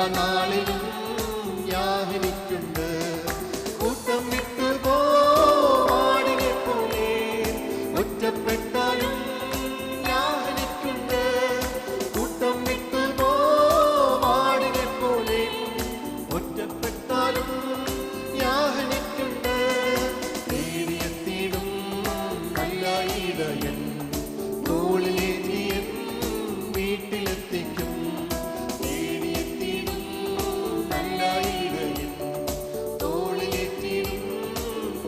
എല്ലാ നാളിലും യാഹനിക്കുണ്ട്. കൂട്ടം വിട്ടുപോ ആടിനെ പോലെ ഒറ്റപ്പെട്ടാലും യാഹനിക്കുണ്ട്. കൂട്ടം വിട്ടുപോ ആടിനെ പോലെ ഒറ്റപ്പെട്ടാലും യാഹനിക്കുണ്ട്. തേടിയെത്തിയിടും നല്ല ഇടയൻ തോളിലേറ്റിയൻ വീട്ടിലെത്തിക്കും. തേടിയെത്തിയിടും നല്ല ഇടയൻ തോളിലേറ്റിയിടും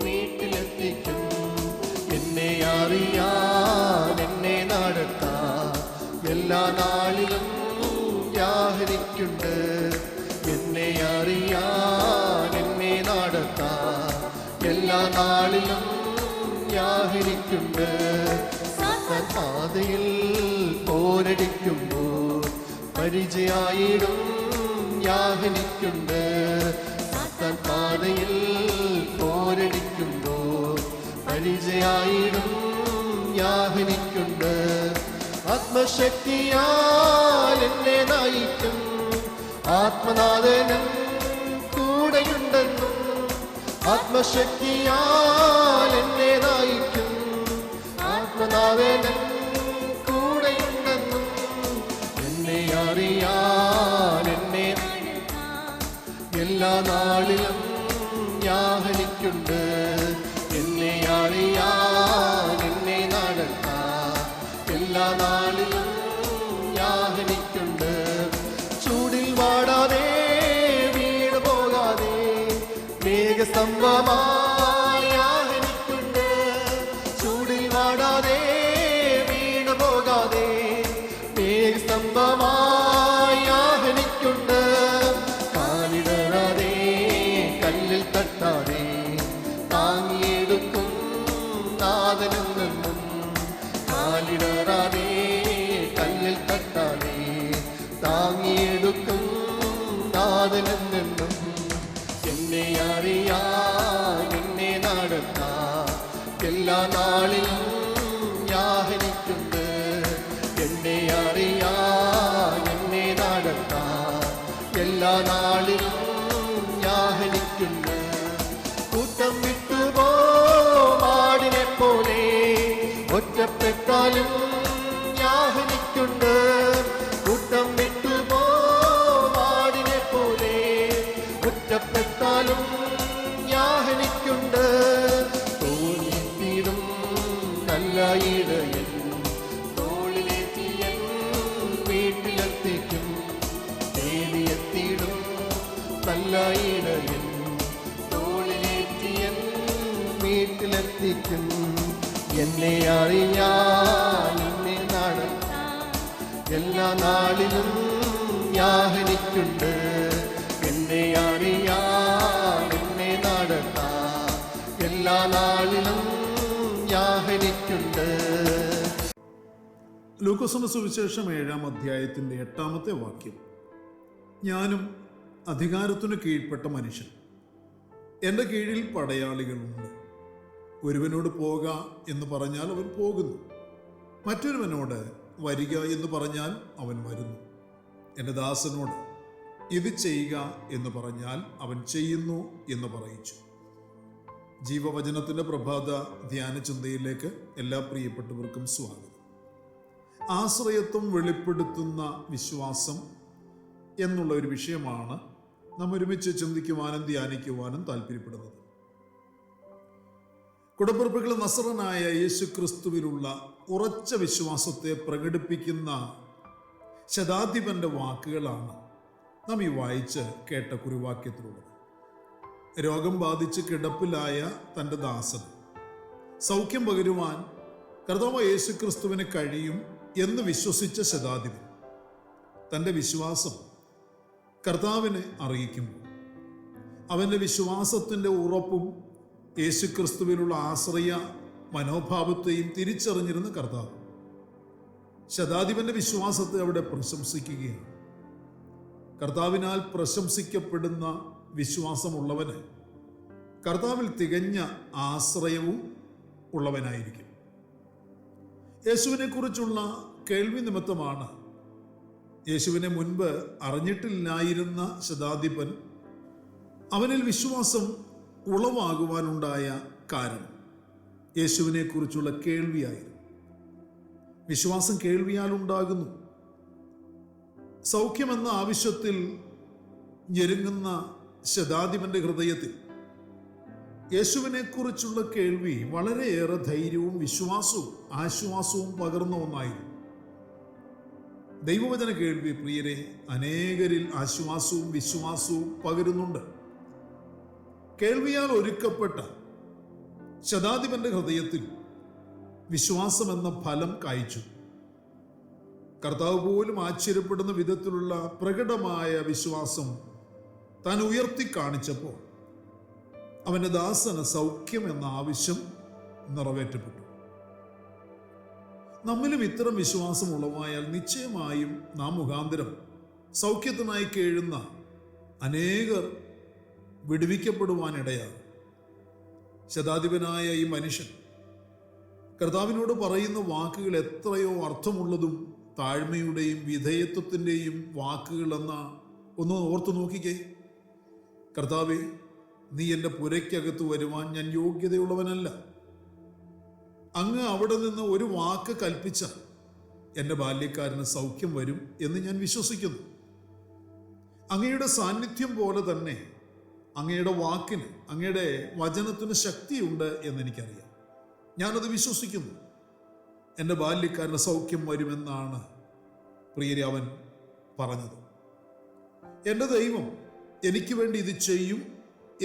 വീട്ടിലെത്തിക്കും. എന്നെ അറിയാൻ എന്നെ നടത്താൻ എല്ലാ നാളിലും യാഹനിക്കുണ്ട്. എന്നെ അറിയാൻ എന്നെ നടത്താൻ എല്ലാ നാളിലും യാഹനിക്കുണ്ട്. സാത്താൻ പാതയിൽ പോരടിക്കുമ്പോൾ പരിചയായിടും യാഹനിക്കുണ്ട്. സാത്താൻ പാതയിൽ പോരടിക്കുമ്പോൾ പരിചയായിടും യാഹനിക്കുണ്ട്. ആത്മശക്തിയാൽ എന്നെ നയിക്കും ആത്മനാഥനും കൂടെയുണ്ടെന്നും. ആത്മശക്തിയാൽ എന്നെ നയിക്കും ആത്മനാഥനും കൂടെയുണ്ടെന്നും. എന്നെ അറിയാൻ എന്നെ എല്ലാ നാളിലും യാഹനിക്കുണ്ട്. എന്നെ അറിയാൻ എന്നെ നടത്താൻ എല്ലാ നാളിലും യാഹനിക്കുണ്ട്. ചൂടിൽ വാടാതെ വീണ് പോകാതെ മേഘസ്തംഭമായി യാഹനിക്കുണ്ട്. ചൂടിൽ വാടാതെ വീണ് പോകാതെ മേഘസ്തംഭമായി യാഹനിക്കുണ്ട്. കാലിടറാതെ കല്ലിൽ തട്ടാതെ താങ്ങിയെടുക്കും നാഥനിൽ നിന്നും. കാലിടറാതെ കല്ലിൽ തട്ടാതെ താങ്ങിയെടുക്കും നാഥനിൽ നിന്നും. എന്നെ അറിയാൻ എന്നെ നടത്താൻ എല്ലാ നാളിലും യാഹനിക്കുണ്ട്. എന്നെ അറിയാൻ എന്നെ നടത്താൻ എല്ലാ നാളിലും യാഹനിക്കുണ്ട്. കൂട്ടം വിട്ടുപോ ആടിനെ പോലെ ഒറ്റപ്പെട്ടാലും യാഹനിക്കുണ്ട്. കൂട്ടം വിട്ടുപോ ആടിനെ പോലെ ഒറ്റപ്പെട്ടാലും യാഹനിക്കുണ്ട്. തോളിലെത്തിയിടും നല്ല ഇടയൻ തോളിലേറ്റിയൻ വീട്ടിലെത്തിക്കും. തേടിയെത്തിയിടും നല്ല ഇടയൻ തോളിലേറ്റിയൻ വീട്ടിലെത്തിക്കും. എന്നെ അറിയാൻ എന്നെ നടത്താൻ എല്ലാ നാളിലും യാഹനിക്കുണ്ട്. എന്നെ അറിയാൻ എന്നെ നടത്താൻ എല്ലാ നാളിലും യാഹനിക്കുണ്ട്. ലൂക്കോസിന്റെ സുവിശേഷം 7-ാം അധ്യായത്തിന്റെ 8-ാമത്തെ വാക്യം. ഞാനും അധികാരത്തിനു കീഴ്പ്പെട്ട മനുഷ്യൻ, എൻ്റെ കീഴിൽ പടയാളികളുണ്ട്. ഒരുവനോട് പോക എന്ന് പറഞ്ഞാൽ അവൻ പോകുന്നു, മറ്റൊരുവനോട് വരിക എന്ന് പറഞ്ഞാൽ അവൻ വരുന്നു. എൻ്റെ ദാസനോട് ഇത് ചെയ്യുക എന്ന് പറഞ്ഞാൽ അവൻ ചെയ്യുന്നു എന്ന് പറയിച്ചു. ജീവവചനത്തിൻ്റെ പ്രഭാത ധ്യാന ചിന്തയിലേക്ക് എല്ലാ പ്രിയപ്പെട്ടവർക്കും സ്വാഗതം. ആശ്രയത്വം വെളിപ്പെടുത്തുന്ന വിശ്വാസം എന്നുള്ള ഒരു വിഷയമാണ് നാം ഒരുമിച്ച് ചിന്തിക്കുവാനും ധ്യാനിക്കുവാനും താല്പര്യപ്പെടുന്നത്. കുടപ്പിറപ്പുകൾ നസറനായ യേശു ക്രിസ്തുവിലുള്ള ഉറച്ച വിശ്വാസത്തെ പ്രകടിപ്പിക്കുന്ന ശതാധിപന്റെ വാക്കുകളാണ് നാം ഈ വായിച്ച് കേട്ട കുറിവാക്യത്തിലുള്ളത്. രോഗം ബാധിച്ച് കിടപ്പിലായ തൻ്റെ ദാസൻ സൗഖ്യം പകരുവാൻ കർത്താവ് യേശു ക്രിസ്തുവിന് കഴിയും എന്ന് വിശ്വസിച്ച ശതാധിപൻ തൻ്റെ വിശ്വാസം കർത്താവിനെ അറിയിക്കുമ്പോൾ അവൻ്റെ വിശ്വാസത്തിൻ്റെ ഉറപ്പും യേശു ക്രിസ്തുവിലുള്ള ആശ്രയ മനോഭാവത്തെയും തിരിച്ചറിഞ്ഞിരുന്ന കർത്താവ് ശതാധിപന്റെ വിശ്വാസത്തെ അവിടെ പ്രശംസിക്കുകയാണ്. കർത്താവിനാൽ പ്രശംസിക്കപ്പെടുന്ന വിശ്വാസമുള്ളവന് കർത്താവിൽ തികഞ്ഞ ആശ്രയവും ഉള്ളവനായിരിക്കും. യേശുവിനെ കുറിച്ചുള്ള കേൾവി നിമിത്തമാണ് യേശുവിനെ മുൻപ് അറിഞ്ഞിട്ടില്ലായിരുന്ന ശതാധിപൻ അവനിൽ വിശ്വാസം ഉളവാകുവാനുണ്ടായ കാരണം യേശുവിനെ കുറിച്ചുള്ള കേൾവിയായിരുന്നു. വിശ്വാസം കേൾവിയാൽ ഉണ്ടാകുന്നു. സൗഖ്യമെന്ന ആവശ്യത്തിൽ ഞെരുങ്ങുന്ന ശതാധിപന്റെ ഹൃദയത്തിൽ യേശുവിനെ കുറിച്ചുള്ള കേൾവി വളരെയേറെ ധൈര്യവും വിശ്വാസവും ആശ്വാസവും പകർന്ന ഒന്നായിരുന്നു. ദൈവവചന കേൾവി പ്രിയരെ അനേകരിൽ ആശ്വാസവും വിശ്വാസവും പകരുന്നുണ്ട്. കേൾവിയാൽ ഒരുക്കപ്പെട്ട ശതാധിപന്റെ ഹൃദയത്തിൽ വിശ്വാസമെന്ന ഫലം കായ്ച്ചു. കർത്താവ് പോലും ആശ്ചര്യപ്പെടുന്ന വിധത്തിലുള്ള പ്രകടമായ വിശ്വാസം താൻ ഉയർത്തി കാണിച്ചപ്പോൾ അവന്റെ ദാസന് സൗഖ്യം എന്ന ആവശ്യം നിറവേറ്റപ്പെട്ടു. നമ്മിലും ഇത്തരം വിശ്വാസം ഉളവായാൽ നിശ്ചയമായും നാം മുഖാന്തരം സൗഖ്യത്തിനായി കേഴുന്ന അനേകർ വിടുവിക്കപ്പെടുവാനിടയാകും. ശതാധിപനായ ഈ മനുഷ്യൻ കർത്താവിനോട് പറയുന്ന വാക്കുകൾ എത്രയോ അർത്ഥമുള്ളതും താഴ്മയുടെയും വിധേയത്വത്തിൻ്റെയും വാക്കുകളെന്ന ഒന്ന് ഓർത്തു നോക്കിക്കേ. കർത്താവേ, നീ എൻ്റെ പുരയ്ക്കകത്ത് വരുവാൻ ഞാൻ യോഗ്യതയുള്ളവനല്ല. അങ്ങ് അവിടെ നിന്ന് ഒരു വാക്ക് കൽപ്പിച്ചാൽ എൻ്റെ ബാല്യക്കാരന് സൗഖ്യം വരും എന്ന് ഞാൻ വിശ്വസിക്കുന്നു. അങ്ങയുടെ സാന്നിധ്യം പോലെ തന്നെ അങ്ങയുടെ വാക്കിന്, അങ്ങയുടെ വചനത്തിന് ശക്തിയുണ്ട് എന്നെനിക്കറിയാം. ഞാനത് വിശ്വസിക്കുന്നു. എൻ്റെ ബാല്യക്കാരന് സൗഖ്യം വരുമെന്നാണ് പ്രിയരെ അവൻ പറഞ്ഞത്. എൻ്റെ ദൈവം എനിക്ക് വേണ്ടി ഇത് ചെയ്യും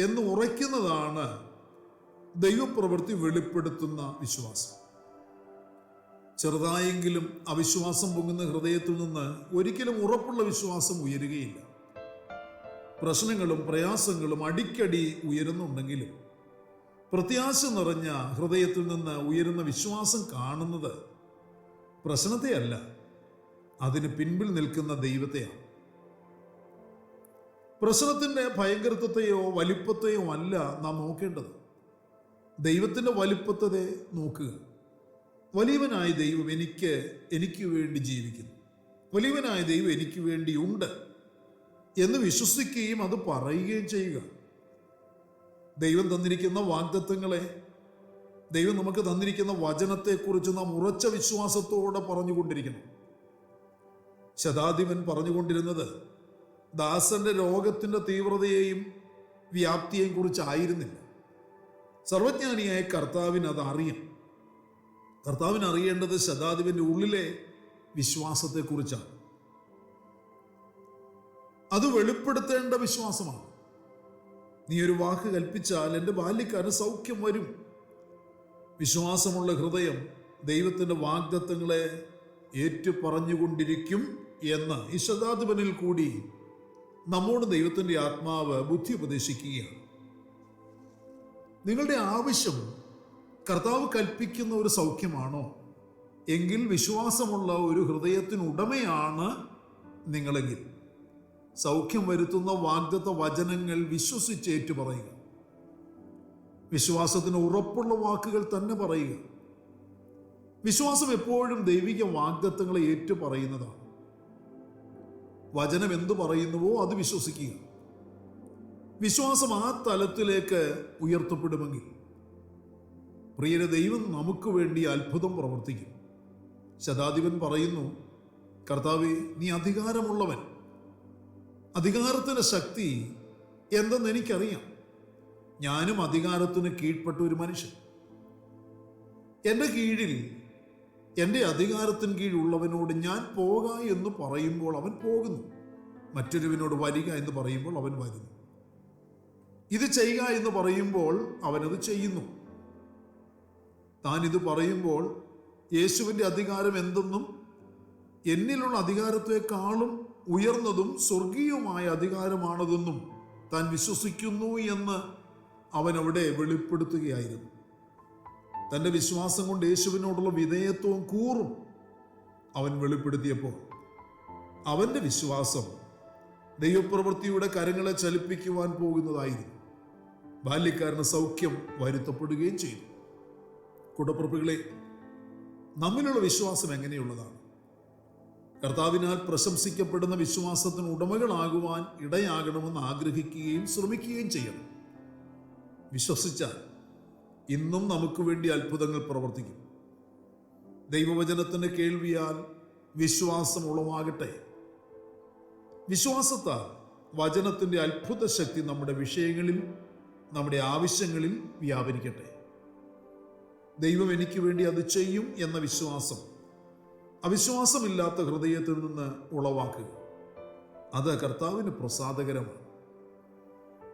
എന്ന് ഉറയ്ക്കുന്നതാണ് ദൈവപ്രവൃത്തി വെളിപ്പെടുത്തുന്ന വിശ്വാസം. ചെറുതായെങ്കിലും അവിശ്വാസം പൊങ്ങുന്ന ഹൃദയത്തിൽ നിന്ന് ഒരിക്കലും ഉറപ്പുള്ള വിശ്വാസം ഉയരുകയില്ല. പ്രശ്നങ്ങളും പ്രയാസങ്ങളും അടിക്കടി ഉയരുന്നുണ്ടെങ്കിലും പ്രത്യാശ നിറഞ്ഞ ഹൃദയത്തിൽ നിന്ന് ഉയരുന്ന വിശ്വാസം കാണുന്നത് പ്രശ്നത്തെയല്ല, അതിന് പിൻപിൽ നിൽക്കുന്ന ദൈവത്തെയാണ്. പ്രശ്നത്തിന്റെ ഭയങ്കരത്വത്തെയോ വലിപ്പത്തെയോ അല്ല നാം നോക്കേണ്ടത്, ദൈവത്തിന്റെ വലിപ്പത്തെ നോക്കുക. വലിയവനായ ദൈവം എനിക്ക് വേണ്ടി ജീവിക്കുന്നു, വലിയവനായ ദൈവം എനിക്ക് വേണ്ടിയുണ്ട് എന്ന് വിശ്വസിക്കുകയും അത് പറയുകയും ചെയ്യുക. ദൈവം തന്നിരിക്കുന്ന വാഗ്ദത്തങ്ങളെ, ദൈവം നമുക്ക് തന്നിരിക്കുന്ന വചനത്തെക്കുറിച്ച് നാം ഉറച്ച വിശ്വാസത്തോടെ പറഞ്ഞുകൊണ്ടിരിക്കണം. ശതാധിപൻ പറഞ്ഞുകൊണ്ടിരുന്നത് ദാസന്റെ രോഗത്തിന്റെ തീവ്രതയെയും വ്യാപ്തിയെയും കുറിച്ചായിരുന്നില്ല. സർവജ്ഞാനിയായ കർത്താവിന് അത് അറിയാം. കർത്താവിന് അറിയേണ്ടത് ശതാധിപന്റെ ഉള്ളിലെ വിശ്വാസത്തെക്കുറിച്ചാണ്. അത് വെളിപ്പെടുത്തേണ്ട വിശ്വാസമാണ്. നീ ഒരു വാക്ക് കൽപ്പിച്ചാൽ എൻ്റെ ബാല്യക്കാരന് സൗഖ്യം വരും. വിശ്വാസമുള്ള ഹൃദയം ദൈവത്തിൻ്റെ വാഗ്ദത്തങ്ങളെ ഏറ്റുപറഞ്ഞുകൊണ്ടിരിക്കും എന്ന് ഈ ശതാധിപനിൽ കൂടി നമ്മോട് ദൈവത്തിൻ്റെ ആത്മാവ് ബുദ്ധി ഉപദേശിക്കുകയാണ്. നിങ്ങളുടെ ആവശ്യം കർത്താവ് കൽപ്പിക്കുന്ന ഒരു സൗഖ്യമാണോ എങ്കിൽ വിശ്വാസമുള്ള ഒരു ഹൃദയത്തിനുടമയാണ് നിങ്ങളെങ്കിൽ സൗഖ്യം വരുത്തുന്ന വാഗ്ദത്ത വചനങ്ങൾ വിശ്വസിച്ചേറ്റു പറയുക. വിശ്വാസത്തിന് ഉറപ്പുള്ള വാക്കുകൾ തന്നെ പറയുക. വിശ്വാസം എപ്പോഴും ദൈവിക വാഗ്ദത്തങ്ങളെ ഏറ്റു പറയുന്നതാണ്. വചനം എന്തു പറയുന്നുവോ അത് വിശ്വസിക്കുക. വിശ്വാസം ആ തലത്തിലേക്ക് ഉയർത്തപ്പെടുമെങ്കിൽ പ്രിയരെ, ദൈവം നമുക്ക് വേണ്ടി അത്ഭുതം പ്രവർത്തിക്കും. ശതാധിപൻ പറയുന്നു, കർത്താവേ, നീ അധികാരമുള്ളവൻ. അധികാരത്തിൻ്റെ ശക്തി എന്തെന്ന് എനിക്കറിയാം. ഞാനും അധികാരത്തിന് കീഴ്പ്പെട്ട ഒരു മനുഷ്യൻ. എൻ്റെ കീഴിൽ, എൻ്റെ അധികാരത്തിന് കീഴുള്ളവനോട് ഞാൻ പോക എന്ന് പറയുമ്പോൾ അവൻ പോകുന്നു, മറ്റൊരുവനോട് വരിക എന്ന് പറയുമ്പോൾ അവൻ വരുന്നു, ഇത് ചെയ്യുക എന്ന് പറയുമ്പോൾ അവനത് ചെയ്യുന്നു. താൻ ഇത് പറയുമ്പോൾ യേശുവിൻ്റെ അധികാരം എന്തെന്നും എന്നിലുള്ള അധികാരത്തെക്കാളും ഉയർന്നതും സ്വർഗീയമായ അധികാരമാണതെന്നും താൻ വിശ്വസിക്കുന്നു എന്ന് അവൻ അവിടെ വെളിപ്പെടുത്തുകയായിരുന്നു. തൻ്റെ വിശ്വാസം കൊണ്ട് യേശുവിനോടുള്ള വിധേയത്വവും കൂറും അവൻ വെളിപ്പെടുത്തിയപ്പോൾ അവൻ്റെ വിശ്വാസം ദൈവപ്രവൃത്തിയുടെ കരങ്ങളെ ചലിപ്പിക്കുവാൻ പോകുന്നതായിരുന്നു. ബാല്യക്കാരന് സൗഖ്യം വരുത്തപ്പെടുകയും ചെയ്തു. കൂടപ്പിറപ്പുകളെ, നമ്മിലുള്ള വിശ്വാസം എങ്ങനെയുള്ളതാണ്? കർത്താവിനാൽ പ്രശംസിക്കപ്പെടുന്ന വിശ്വാസത്തിന് ഉടമകളാകുവാൻ ഇടയാകണമെന്ന് ആഗ്രഹിക്കുകയും ശ്രമിക്കുകയും ചെയ്യണം. വിശ്വസിച്ചാൽ ഇന്നും നമുക്ക് വേണ്ടി അത്ഭുതങ്ങൾ പ്രവർത്തിക്കും. ദൈവവചനത്തിന്റെ കേൾവിയാൽ വിശ്വാസം ഉളവാകട്ടെ. വിശ്വാസത്താൽ വചനത്തിന്റെ അത്ഭുത ശക്തി നമ്മുടെ വിഷയങ്ങളിൽ, നമ്മുടെ ആവശ്യങ്ങളിൽ വ്യാപരിക്കട്ടെ. ദൈവം എനിക്ക് വേണ്ടി അത് ചെയ്യും എന്ന വിശ്വാസം അവിശ്വാസമില്ലാത്ത ഹൃദയത്തിൽ നിന്ന് ഉളവാക്കുക. അത് കർത്താവിന് പ്രസാദകരമാണ്.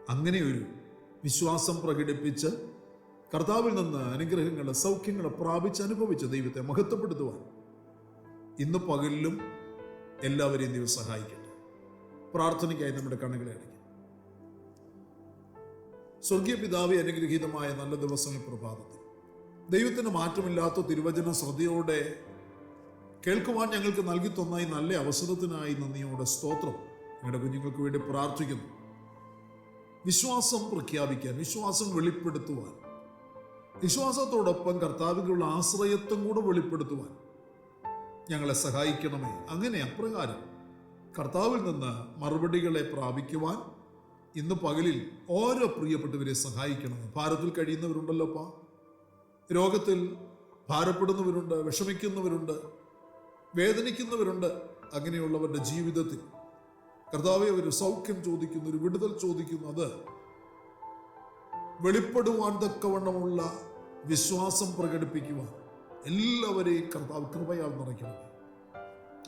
അങ്ങനെ ഒരു വിശ്വാസം പ്രകടിപ്പിച്ച് കർത്താവിൽ നിന്ന് അനുഗ്രഹങ്ങളെ, സൗഖ്യങ്ങളെ പ്രാപിച്ച് അനുഭവിച്ച ദൈവത്തെ മഹത്വപ്പെടുത്തുവാൻ ഇന്ന് പകലിലും എല്ലാവരെയും ദൈവം സഹായിക്കട്ടെ. പ്രാർത്ഥനയ്ക്കായി നമ്മുടെ കണ്ണുകളെ അടയ്ക്കും. സ്വർഗീയ പിതാവേ, അനുഗ്രഹീതമായ നല്ല ദിവസം ഈ പ്രഭാതത്തിൽ ദൈവത്തിന് മാറ്റമില്ലാത്ത തിരുവചന ശ്രദ്ധയോടെ കേൾക്കുവാൻ ഞങ്ങൾക്ക് നൽകി തന്ന ഈ നല്ല അവസരത്തിനായി നന്ദിയോടെ സ്തോത്രം. ഞങ്ങളുടെ കുഞ്ഞുങ്ങൾക്ക് വേണ്ടി പ്രാർത്ഥിക്കുന്നു. വിശ്വാസം പ്രഖ്യാപിക്കാൻ, വിശ്വാസം വെളിപ്പെടുത്തുവാൻ, വിശ്വാസത്തോടൊപ്പം കർത്താവിലുള്ള ആശ്രയത്വം കൂടെ വെളിപ്പെടുത്തുവാൻ ഞങ്ങളെ സഹായിക്കണമേ. അങ്ങനെ അപ്രകാരം കർത്താവിൽ നിന്ന് മറുപടികളെ പ്രാപിക്കുവാൻ ഇന്ന് പകലിൽ ഓരോ പ്രിയപ്പെട്ടവരെ സഹായിക്കണമേ. ഭാരത്തിൽ കഴിയുന്നവരുണ്ടല്ലോപ്പാ, രോഗത്തിൽ ഭാരപ്പെടുന്നവരുണ്ട്, വിഷമിക്കുന്നവരുണ്ട്, വേദനിക്കുന്നവരുണ്ട്. അങ്ങനെയുള്ളവരുടെ ജീവിതത്തിൽ കർത്താവെ ഒരു സൗഖ്യം ചോദിക്കുന്നു, ഒരു വിടുതൽ ചോദിക്കുന്നു. അത് വെളിപ്പെടുവാൻ തക്കവണ്ണമുള്ള വിശ്വാസം പ്രകടിപ്പിക്കുവാൻ എല്ലാവരെയും കർത്താവ് കൃപയാൽ നിറയ്ക്കണം.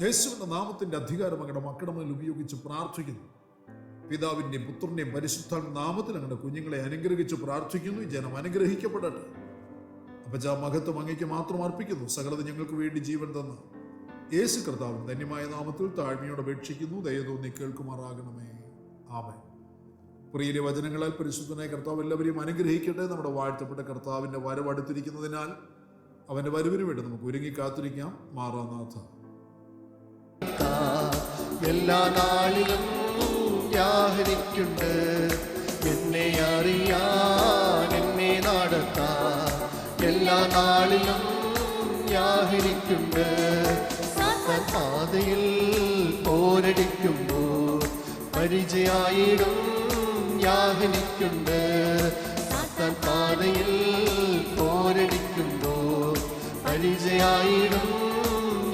യേശുവിന്റെ നാമത്തിന്റെ അധികാരം അങ്ങയുടെ മക്കളുടെ മേൽ ഉപയോഗിച്ച് പ്രാർത്ഥിക്കുന്നു. പിതാവിന്റെയും പുത്രന്റെയും പരിശുദ്ധ നാമത്തിൽ അങ്ങയുടെ കുഞ്ഞുങ്ങളെ അനുഗ്രഹിച്ച് പ്രാർത്ഥിക്കുന്നു. ഈ ജനം അനുഗ്രഹിക്കപ്പെടട്ടെ. അപ്പച്ചാ, മഹത്വം അങ്ങയ്ക്ക് മാത്രം അർപ്പിക്കുന്നു. സകലത ഞങ്ങൾക്ക് വേണ്ടി ജീവൻ തന്ന യേശു കർത്താവിൻ ധന്യമായ നാമത്തിൽ താഴ്മയോടെ അപേക്ഷിക്കുന്നു. ദയ തോന്നി കേൾക്കുമാറാകണമേ. ആമേൻ. പ്രിയരെ, വചനങ്ങളാൽ പരിശുദ്ധനായ കർത്താവ് എല്ലാവരെയും അനുഗ്രഹിക്കട്ടെ. നമ്മുടെ വാഴ്ത്തപ്പെട്ട കർത്താവിന്റെ വരവ് അടുത്തിരിക്കുന്നതിനാൽ അവന്റെ വരവിന് വേണ്ടി നമുക്ക് ഒരുങ്ങി കാത്തിരിക്കാം. മാറാനാഥ. എല്ലാ നാളിലും യാഹരിക്കുണ്ട്, എന്നെ അറിയാൻ, എന്നെ നടത്താൻ. എല്ലാ നാളിലും യാഹരിക്കുണ്ട്. പാതയിൽ പോരടിക്കുമ്പോൾ പരിചയായിടും യാഹരിക്കുണ്ട്. പാതയിൽ പോരടിക്കുമ്പോൾ പരിചയായിടും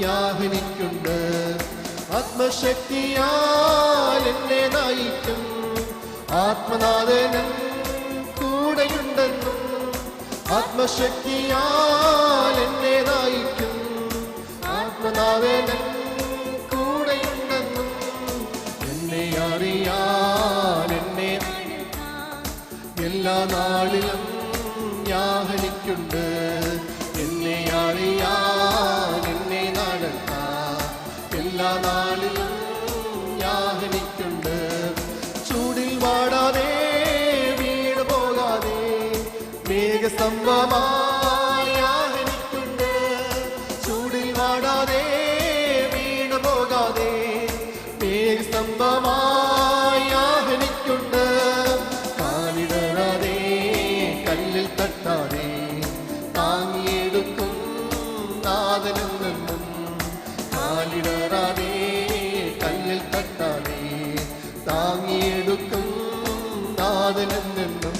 യാഹരിക്കുണ്ട്. ആത്മശക്തിയാൽ എന്നെ നയിക്കും ആത്മനാഥനും കൂടെയുണ്ടെന്നും. ആത്മശക്തിയാൽ എന്നെ നയിക്കും ആത്മനാഥനും കൂടെയുണ്ടെന്നും. എന്നെ അറിയാൻ, എന്നെ എല്ലാ നാളിലും യാഹരിക്കുണ്ട്. എന്നെ അറിയാൻ, എന്നെ നടത്താൻ എല്ലാ നാളിലും യാഹരിക്കുണ്ട്. ചൂടിൽ വാടാതെ, വീണ് പോകാതെ, മേഘസ്തംഭമായി യാഹരിക്കുണ്ട്. ചൂടിൽ വാടാതെ, വീണ് പോകാതെ, മേഘസ്തംഭമായി യാഹരിക്കുണ്ട്. കാലിടറാതെ, കല്ലിൽ തട്ടാതെ, താങ്ങിയെടുക്കും നാഥനിൽ നിന്നും. കാലിടറാതെ, കല്ലിൽ തട്ടാതെ, താങ്ങിയെടുക്കും നാഥനിൽ നിന്നും.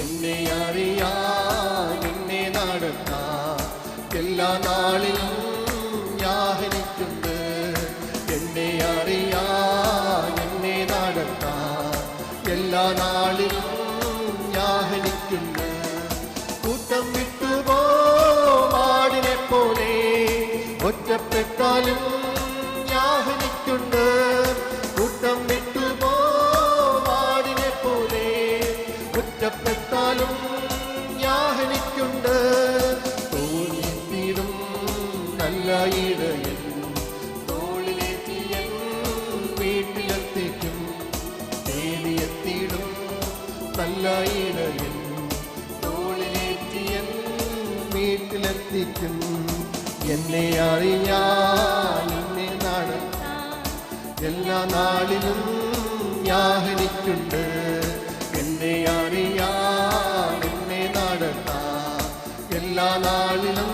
എന്നെ അറിയാൻ, എന്നെ നടത്താൻ എല്ലാ നാളിലും യാഹരിക്കുണ്ട്. എന്നെ അറിയാൻ, എന്നെ നടത്താൻ എല്ലാ നാളിലും യാഹരിക്കുണ്ട്. കൂട്ടം വിട്ടുപോ മാടിനെ പോലെ ഒറ്റപ്പെട്ടാലും യാഹരിക്കുണ്ട്. കൂട്ടം വിട്ടുപോ മാടിനെ പോലെ ഒറ്റപ്പെട്ടാലും യാഹരിക്കുണ്ട്. തോളിലെത്തിയിടും നല്ല ഇടയൻ, തോളിലെത്തിയൻ വീട്ടിലെത്തിക്കും. തേടിയെത്തിയിടും നല്ല ഇടയൻ, തോളിലെത്തിയൻ വീട്ടിലെത്തിക്കും. എന്നെ അറിയാൻ, എന്നെ നടത്താൻ എല്ലാ നാളിലും യാഹരിക്കുണ്ട്. എന്നെ അറിയാൻ, എന്നെ നടത്താൻ എല്ലാ നാളിലും